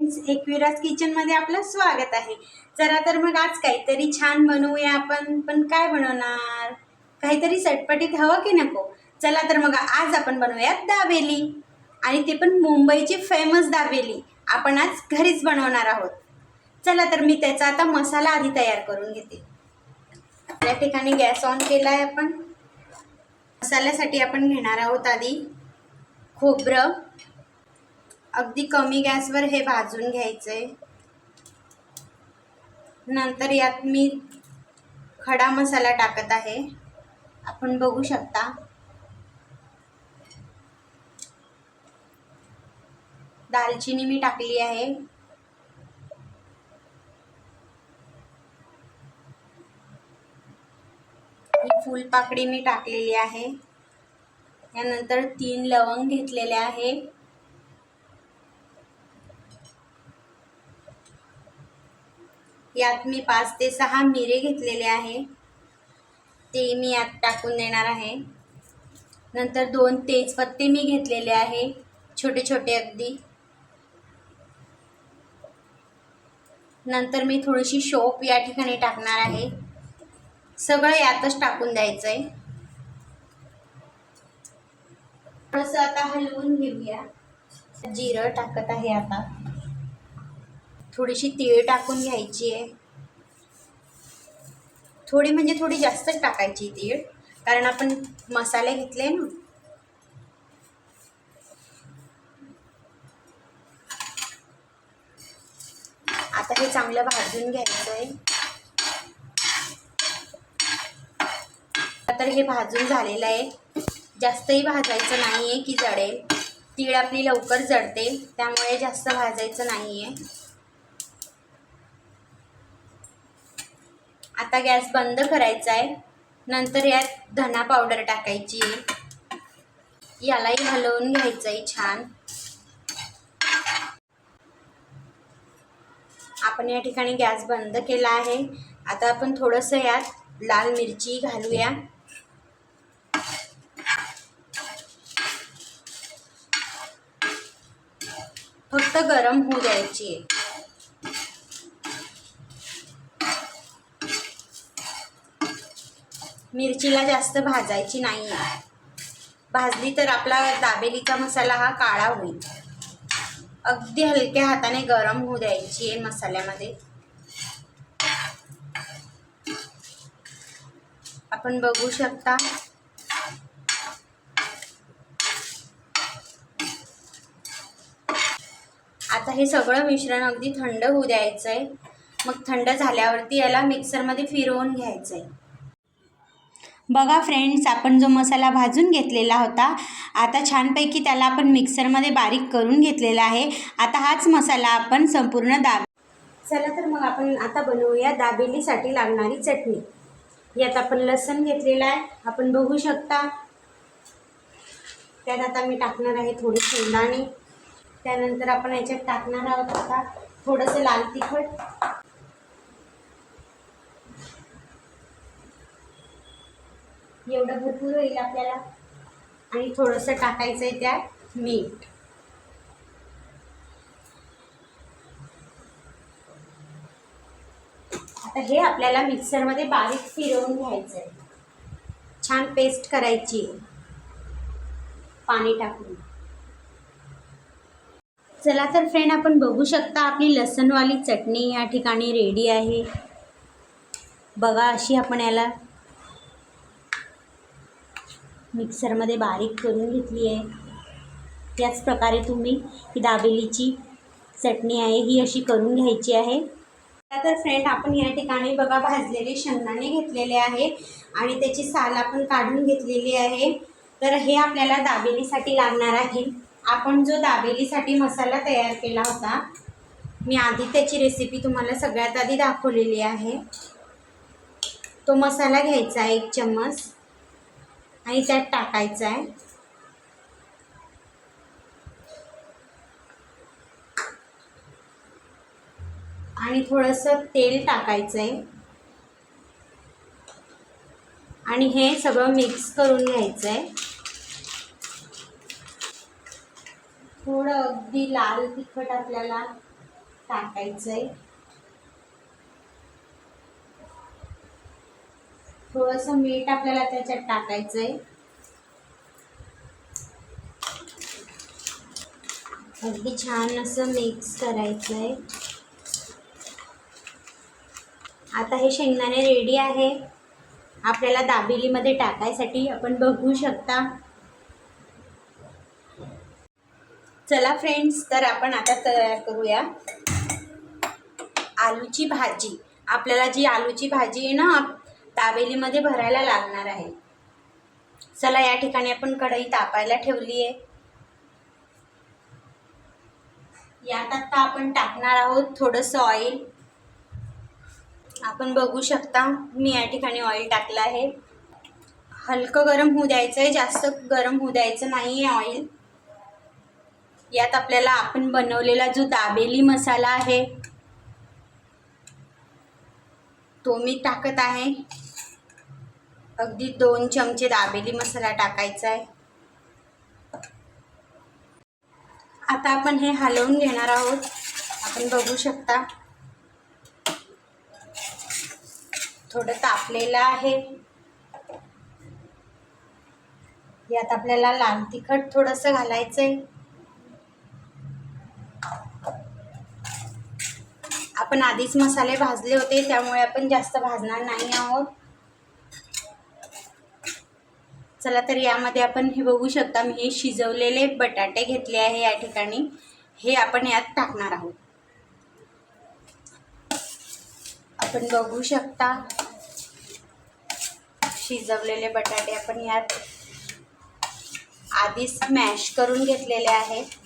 Friends, एकविराज किचनमध्ये आपलं स्वागत आहे। चला तर मग आज काहीतरी छान बनवूया आपण। पण काय बनवणार? काहीतरी चटपटीत हवं की नको? चला तर मग आज आपण बनवूया दाबेली, आणि ते पण मुंबईची फेमस दाबेली आपण आज घरीच बनवणार आहोत। चला तर मी त्याचा आता मसाला आधी तयार करून घेते। या ठिकाणी गॅस ऑन केला आहे आपण। मसाल्यासाठी आपण घेणार आहोत आधी खोबरं। अगदी कमी गॅसवर हे भाजून घ्यायचंय। नंतर यात मी खडा मसाला टाकत आहे, आपण बघू शकता। दालचिनी मी टाकली आहे। ही फुलपाकडी मी टाकलेली आहे। यानंतर 3 लवंग घेतलेले आहे। यात मी 5 ते 6 मिरे घेतलेले आहे, ते मी यात टाकून देणार आहे। नंतर 2 तेजपत्ते मी घेतलेले आहे, छोटे छोटे अगदी। नंतर मी थोडीशी शोप या ठिकाणी टाकणार आहे। सगळं यातच टाकून द्यायचंय। थोडंसं आता हलवून घेऊया। जिरं टाकत आहे आता। थोडीशी तीळ टाकून घ्यायची आहे, थोडी म्हणजे थोडी जास्तच टाकायची तीळ, कारण आपण मसाले घेतले ना। आता हे चांगलं भाजून घ्यायचंय। तर हे भाजून झालेलं आहे। जास्तही भाजायचं नाहीये की जळेल। तीळ आपली लवकर जळते, त्यामुळे जास्त भाजायचं नाहीये। आता गॅस बंद करायचा आहे। नंतर यात धना पावडर टाकायची आहे। यालाही हलवून घ्यायचंय छान। आपण या ठिकाणी गॅस बंद केला आहे। आता आपण थोडंसं यात लाल मिरची घालूया। फक्त गरम होऊ द्यायची आहे। मिरचीला जास्त भाजायची नाही आहे, भाजली तर आपला दाबेलीचा मसाला हा काळा होईल। अगदी हलक्या हाताने गरम होऊ द्यायची आहे मसाल्यामध्ये। आपण बघू शकता। आता हे सगळं मिश्रण अगदी थंड होऊ द्यायचंय। मग थंड झाल्यावरती याला मिक्सरमध्ये फिरवून घ्यायचंय। बघा फ्रेंड्स, आपण जो मसाला भाजून घेतलेला होता, आता छानपैकी त्याला आपण मिक्सरमध्ये बारीक करून घेतलेला आहे। आता हाच मसाला आपण संपूर्ण चला तर मग आपण आता बनवूया दाबेलीसाठी लागणारी चटणी। यात आपण लसूण घेतलेला आहे, आपण बघू शकता। त्यात आता मी टाकणार आहे थोडी शेंगदाणे। त्यानंतर आपण याच्यात टाकणार आहोत आता थोडंसं लाल तिखट। एवढं भरपूर होईल आपल्याला। आणि थोडंसं टाकायचं आहे त्यात मीठ। आता हे आपल्याला मिक्सरमध्ये बारीक फिरवून घ्यायचं आहे। छान पेस्ट करायची पाणी टाकून। चला तर फ्रेंड, आपण बघू शकता आपली लसणवाली चटणी या ठिकाणी रेडी आहे। बघा, अशी आपण याला मिक्सरमध्ये बारीक करून घेतली आहे। त्याच प्रकारे तुम्ही ही दाबेलीची चटणी आहे ही अशी करून घ्यायची आहे। तर फ्रेंड, आपण या ठिकाणी बघा भाजलेले शेंगदाणे घेतलेले आहे आणि त्याची साल आपण काढून घेतलेली आहे। तर हे आपल्याला दाबेलीसाठी लागणार आहे। आपण जो दाबेलीसाठी मसाला तयार केला होता, मी आधी त्याची रेसिपी तुम्हाला सगळ्यात आधी दाखवलेली आहे। तो मसाला घ्यायचा आहे 1 चम्मच आणि त्यात टाकायचा आहे। आणि थोडंसं तेल टाकायचं आहे आणि हे सगळं मिक्स करून घ्यायचं आहे। थोडं अगदी लाल तिखट आपल्याला टाकायचंय. थोडंसं मीठ आपल्याला त्याच्यात टाकायचंय. अगदी छान असं मिक्स करायचंय. आता हे शेंगदाणे रेडी आहे आपल्याला दाबेलीमध्ये टाकायसाठी. आपण बघू शकता. चला फ्रेंड्स, तर आपण आता तयार करूया आलूची भाजी. आपल्याला जी आलूची भाजी आहे ना दाबेलीमध्ये भरायला लागणार आहे. चला, या ठिकाणी आपण कढई तापायला ठेवली आहे. यात आता आपण टाकणार आहोत थोडंसं ऑइल. आपण बघू शकता मी या ठिकाणी ऑइल टाकलं आहे. हलकं गरम होऊ द्यायचं आहे, जास्त गरम होऊ द्यायचं नाही आहे ऑइल. यात आपल्याला आपण बनवलेला जो दाबेली मसाला आहे तो मी टाकत आहे. अगदी 2 चमचे दाबेली मसाला टाकायचा आहे. आता आपण हे हलवून घेणार आहोत. आपण बघू शकता थोडं तापलेलं आहे. यात आपल्याला लाल तिखट थोडंसं घालायचंय. आपण आधीच मसाले भाजले होते त्यामुळे आपण जास्त भाजणार नाही आहोत. चला, तर यामध्ये आपण हे बघू शकता मी हे शिजवलेले बटाटे घेतले आहे या ठिकाणी. हे आपण यात टाकणार आहोत. आपण बघू शकता शिजवलेले बटाटे आपण यात आधीच मॅश करून घेतलेले आहेत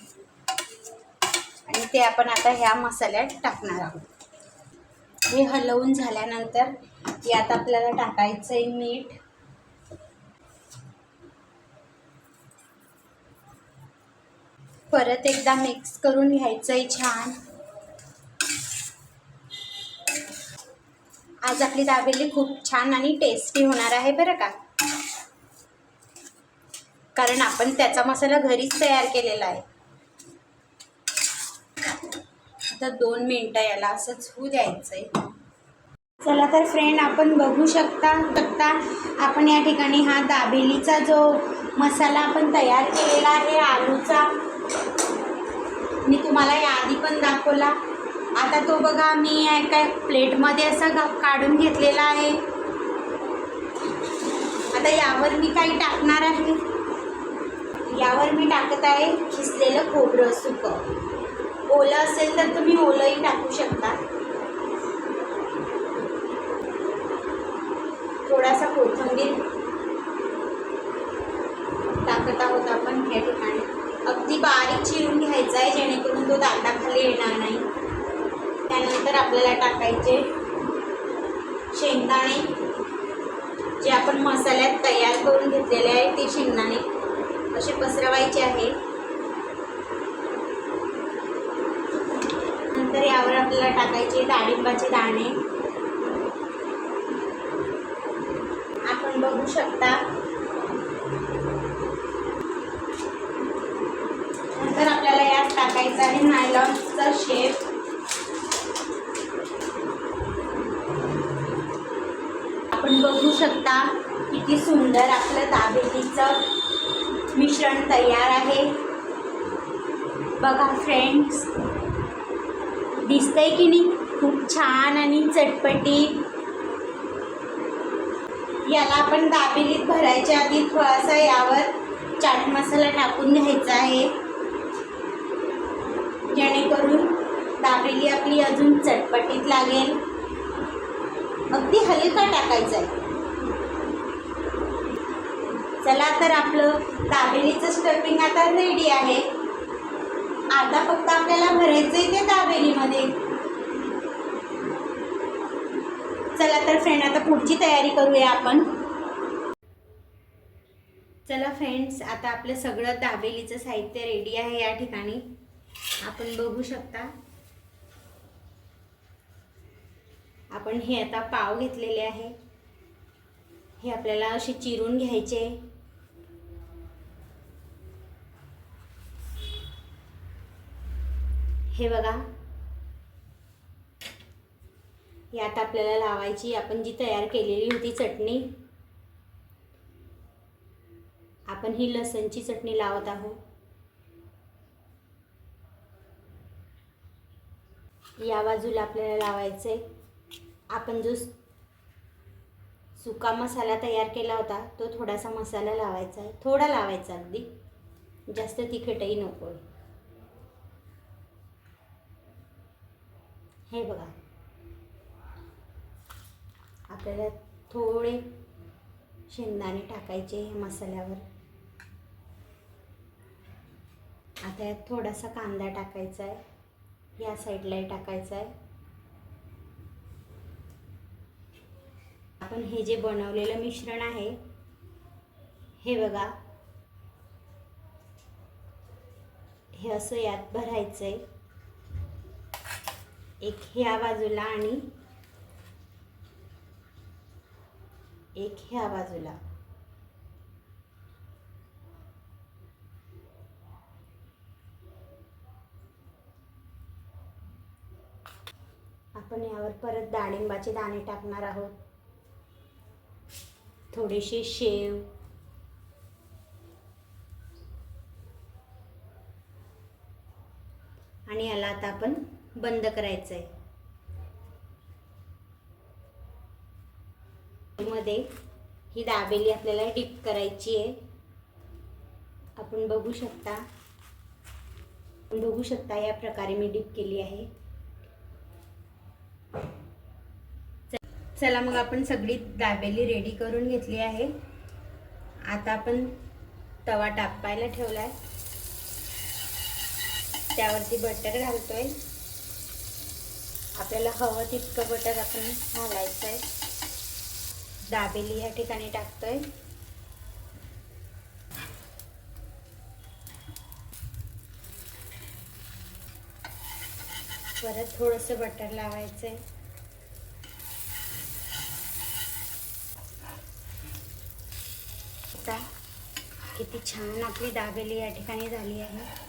आणि ते आपण आता ह्या मसाल्यात टाकणार आहोत. हे हलवून झाल्यानंतर यात आपल्याला टाकायचंय मीठ. परत एकदा मिक्स करून घ्यायचंय छान. आज आपली दाबेली खूप छान आणि टेस्टी होणार आहे बरं का, कारण आपण त्याचा मसाला घरीच तयार केलेला आहे. आता 2 मिनिटं याला असंच होऊ द्यायचंय. चला तर फ्रेंड, आपण बघू शकता आपण या ठिकाणी हा दाबेलीचा जो मसाला आपण तयार केलेला आहे आलूचा, मी तुम्हाला याआधी पण दाखवला. आता तो बघा मी एका प्लेटमध्ये असा काढून घेतलेला आहे. आता यावर मी काही टाकणार आहे. यावर मी टाकत आहे खिसलेलं खोबरं सुकं. ओलं असेल तर तुम्ही ओलंही टाकू शकता. थोडासा कोथिंबीर टाकत आहोत आपण या ठिकाणी. अगदी बारीक चिरून घ्यायचा आहे जेणेकरून तो दाताखाली येणार नाही. त्यानंतर आपल्याला टाकायचे शेंगदाणे, जे आपण मसाल्यात तयार करून घेतलेले आहे ते शेंगदाणे असे पसरवायचे आहे. नंतर यावर आपल्याला टाकायचे डाळिंबाचे दाणे. आपण बघू शकता. नंतर आपल्याला यात टाकायचं आहे नायलॉनचा शेप. आपण बघू शकता किती सुंदर आपलं दाबेलीचं मिश्रण तयार आहे. बघा फ्रेंड्स, दिसतंय की नाही खूप छान आणि चटपटी. याला आपण दाबेलीत भरायच्या आधी थोडासा यावर चाट मसाला टाकून घ्यायचा आहे जेणेकरून दाबेली आपली अजून चटपटीत लागेल. अगदी हलका टाकायचा आहे. चला, तर आपलं दाबेलीचं स्टफिंग आता रेडी आहे. आता फक्त आपल्याला भरायचं आहे ते दाबेलीमध्ये. चला तर फ्रेंड, आता पुढची तयारी करूया आपण. चला फ्रेंड्स, आता आपलं सगळं दाबेलीचं साहित्य रेडी आहे या ठिकाणी. आपण बघू शकता. आपण हे आता पाव घेतलेले आहे. हे आपल्याला असे चिरून घ्यायचे. हे बघा यात आपल्याला लावायची आपण जी तयार केलेली होती चटणी. आपण ही लसणची चटणी लावत आहोत. या बाजूला आपल्याला लावायचे आपण जो सुका मसाला तयार केला होता तो थोडासा मसाला लावायचा आहे. थोडा लावायचा, अगदी जास्त तिखटही नको. हे बघा, आपल्याला थोडे शेंगदाणे टाकायचे या मसाल्यावर. आता यात थोडासा कांदा टाकायचा आहे, या साईडलाही टाकायचा आहे. आपण हे जे बनवलेलं मिश्रण आहे हे बघा, हे असं यात भरायचं आहे. एक ह्या बाजूला आणि एक ह्या बाजूला. आपण यावर परत डाळिंबाचे दाणे टाकणार आहोत, थोडेसे शेव, आणि याला आता आपण बंद करायचं आहे. मध्ये ही दाबेली आपल्याला डिप करायची आहे. आपण बघू शकता या प्रकारे मी डिप केली आहे. चला मग आपण सगळी दाबेली रेडी करून घेतली आहे. आता आपण तवा तापायला ठेवलाय, त्यावरती बटर घालतोय. आपल्याला हवं तितकं बटर आपण घालायचं आहे. दाबेली या ठिकाणी टाकतोय. परत थोडंसं बटर लावायचंय. आता किती छान आपली दाबेली या ठिकाणी झाली आहे.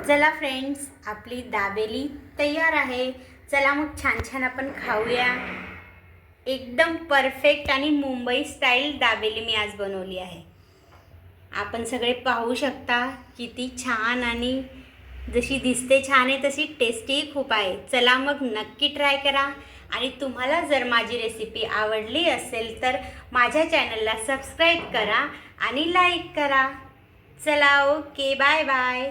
चला फ्रेंड्स, आपली दाबेली तयार आहे. चला मग छान छान आपण खाऊया. एकदम परफेक्ट आणि मुंबई स्टाईल दाबेली मी आज बनवली आहे. आपण सगळे पाहू शकता किती छान, आणि जशी दिसते छान आहे तशी टेस्टीही खूप आहे. चला मग नक्की ट्राय करा. आणि तुम्हाला जर माझी रेसिपी आवडली असेल तर माझ्या चॅनलला सबस्क्राईब करा आणि लाईक करा. चला, ओके, बाय बाय.